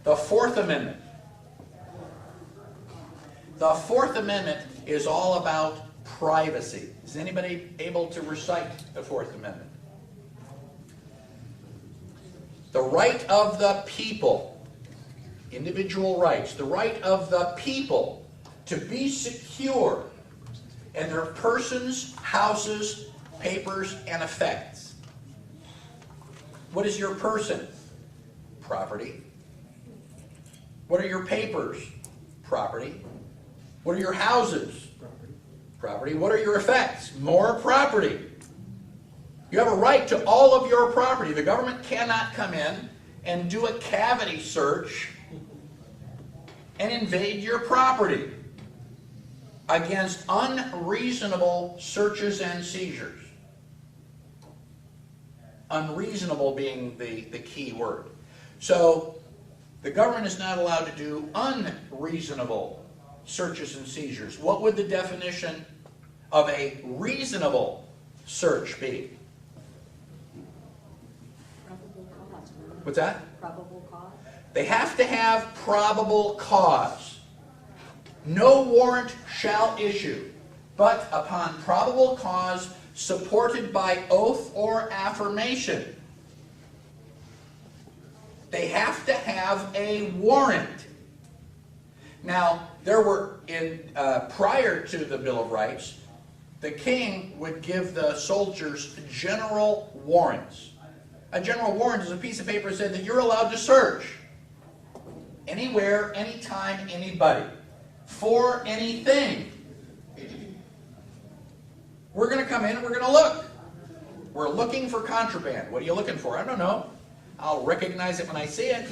The Fourth Amendment. The Fourth Amendment is all about privacy. Is anybody able to recite the Fourth Amendment? The right of the people, individual rights, the right of the people to be secure in their persons, houses, papers, and effects. What is your person? Property. What are your papers? Property. What are your houses? Property. What are your effects? More property. You have a right to all of your property. The government cannot come in and do a cavity search and invade your property against unreasonable searches and seizures. Unreasonable being the key word. So the government is not allowed to do unreasonable searches and seizures. What would the definition of a reasonable search be? Probable cause. What's that? Probable cause. They have to have probable cause. No warrant shall issue, but upon probable cause supported by oath or affirmation. They have to have a warrant. Now, there were, prior to the Bill of Rights, the king would give the soldiers general warrants. A general warrant is a piece of paper that said that you're allowed to search anywhere, anytime, anybody, for anything. We're going to come in and we're going to look. We're looking for contraband. What are you looking for? I don't know. I'll recognize it when I see it.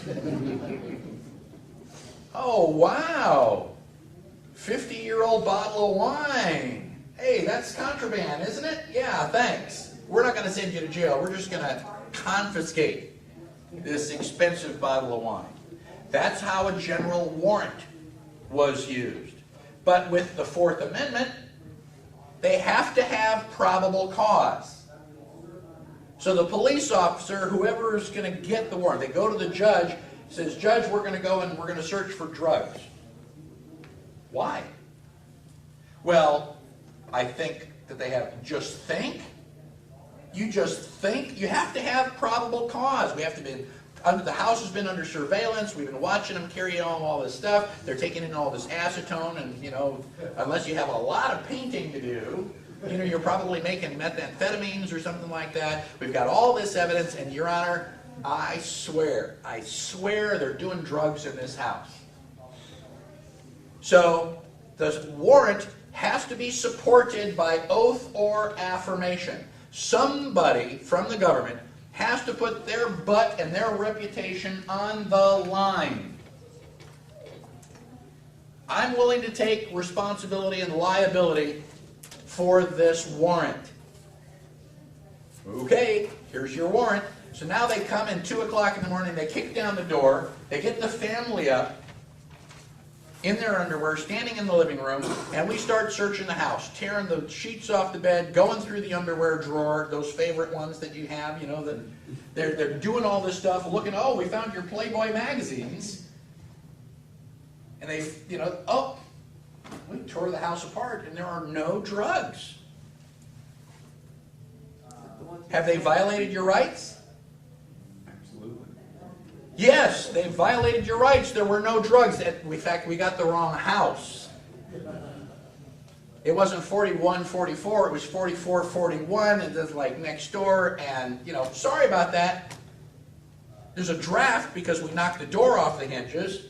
Oh, wow. 50-year-old bottle of wine. Hey, that's contraband, isn't it? Yeah, thanks. We're not going to send you to jail. We're just going to confiscate this expensive bottle of wine. That's how a general warrant was used. But with the Fourth Amendment, they have to have probable cause. So the police officer, whoever is going to get the warrant, they go to the judge, says, Judge, we're going to go and we're going to search for drugs. Why? Well, I think that they have just think. You just think. You have to have probable cause. We have to be the house has been under surveillance. We've been watching them carry on all this stuff. They're taking in all this acetone, and unless you have a lot of painting to do, you're probably making methamphetamines or something like that. We've got all this evidence, and Your Honor, I swear they're doing drugs in this house. So the warrant has to be supported by oath or affirmation. Somebody from the government has to put their butt and their reputation on the line. I'm willing to take responsibility and liability for this warrant. Okay, here's your warrant. So now they come in 2 o'clock in the morning, they kick down the door, they get the family up in their underwear, standing in the living room, and we start searching the house, tearing the sheets off the bed, going through the underwear drawer, those favorite ones that you have, that they're doing all this stuff, looking, oh, we found your Playboy magazines. And they, oh, we tore the house apart and there are no drugs. Have they violated your rights? Yes, they violated your rights. There were no drugs. In fact, we got the wrong house. It wasn't 4144, it was 4441, and it's like next door, and, sorry about that. There's a draft because we knocked the door off the hinges.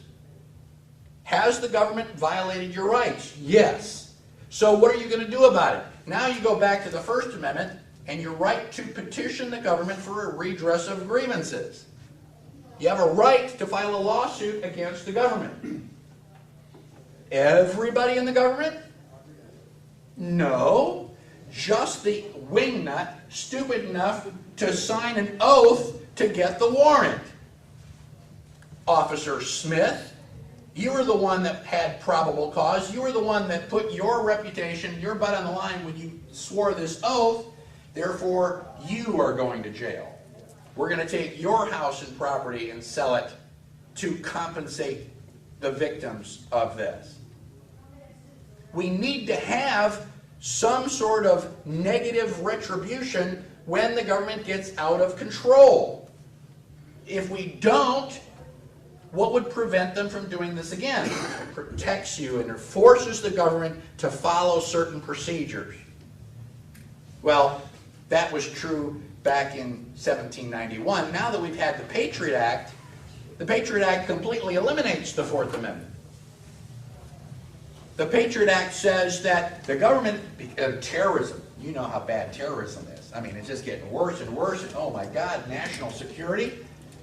Has the government violated your rights? Yes. So what are you going to do about it? Now you go back to the First Amendment and your right to petition the government for a redress of grievances. You have a right to file a lawsuit against the government. Everybody in the government? No. Just the wingnut stupid enough to sign an oath to get the warrant. Officer Smith, you were the one that had probable cause. You were the one that put your reputation, your butt on the line when you swore this oath. Therefore, you are going to jail. We're going to take your house and property and sell it to compensate the victims of this. We need to have some sort of negative retribution when the government gets out of control. If we don't, what would prevent them from doing this again? It protects you and it forces the government to follow certain procedures. Well, that was true back in 1791. Now that we've had the Patriot Act completely eliminates the Fourth Amendment. The Patriot Act says that the government, terrorism, you know how bad terrorism is. I mean, it's just getting worse and worse. And oh my God, national security.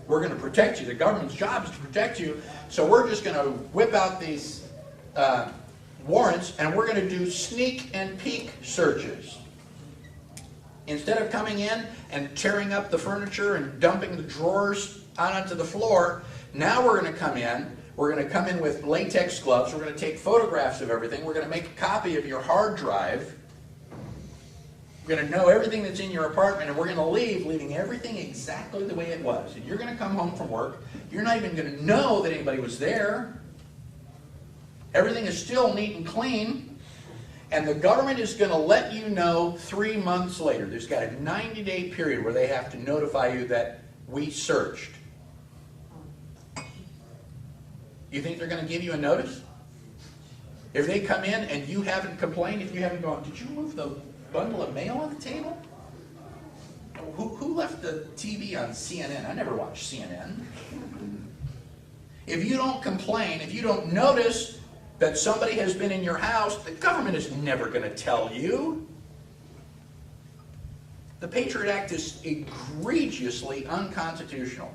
We're going to protect you. The government's job is to protect you. So we're just going to whip out these warrants and we're going to do sneak and peek searches. Instead of coming in and tearing up the furniture and dumping the drawers out onto the floor, now we're going to come in. We're going to come in with latex gloves. We're going to take photographs of everything. We're going to make a copy of your hard drive. We're going to know everything that's in your apartment, and we're going to leave, leaving everything exactly the way it was. And you're going to come home from work. You're not even going to know that anybody was there. Everything is still neat and clean. And the government is going to let you know 3 months later. There's got a 90-day period where they have to notify you that we searched. You think they're going to give you a notice? If they come in and you haven't complained, if you haven't gone, did you move the bundle of mail on the table? Who left the TV on CNN? I never watched CNN. If you don't complain, if you don't notice that somebody has been in your house, the government is never going to tell you. The Patriot Act is egregiously unconstitutional.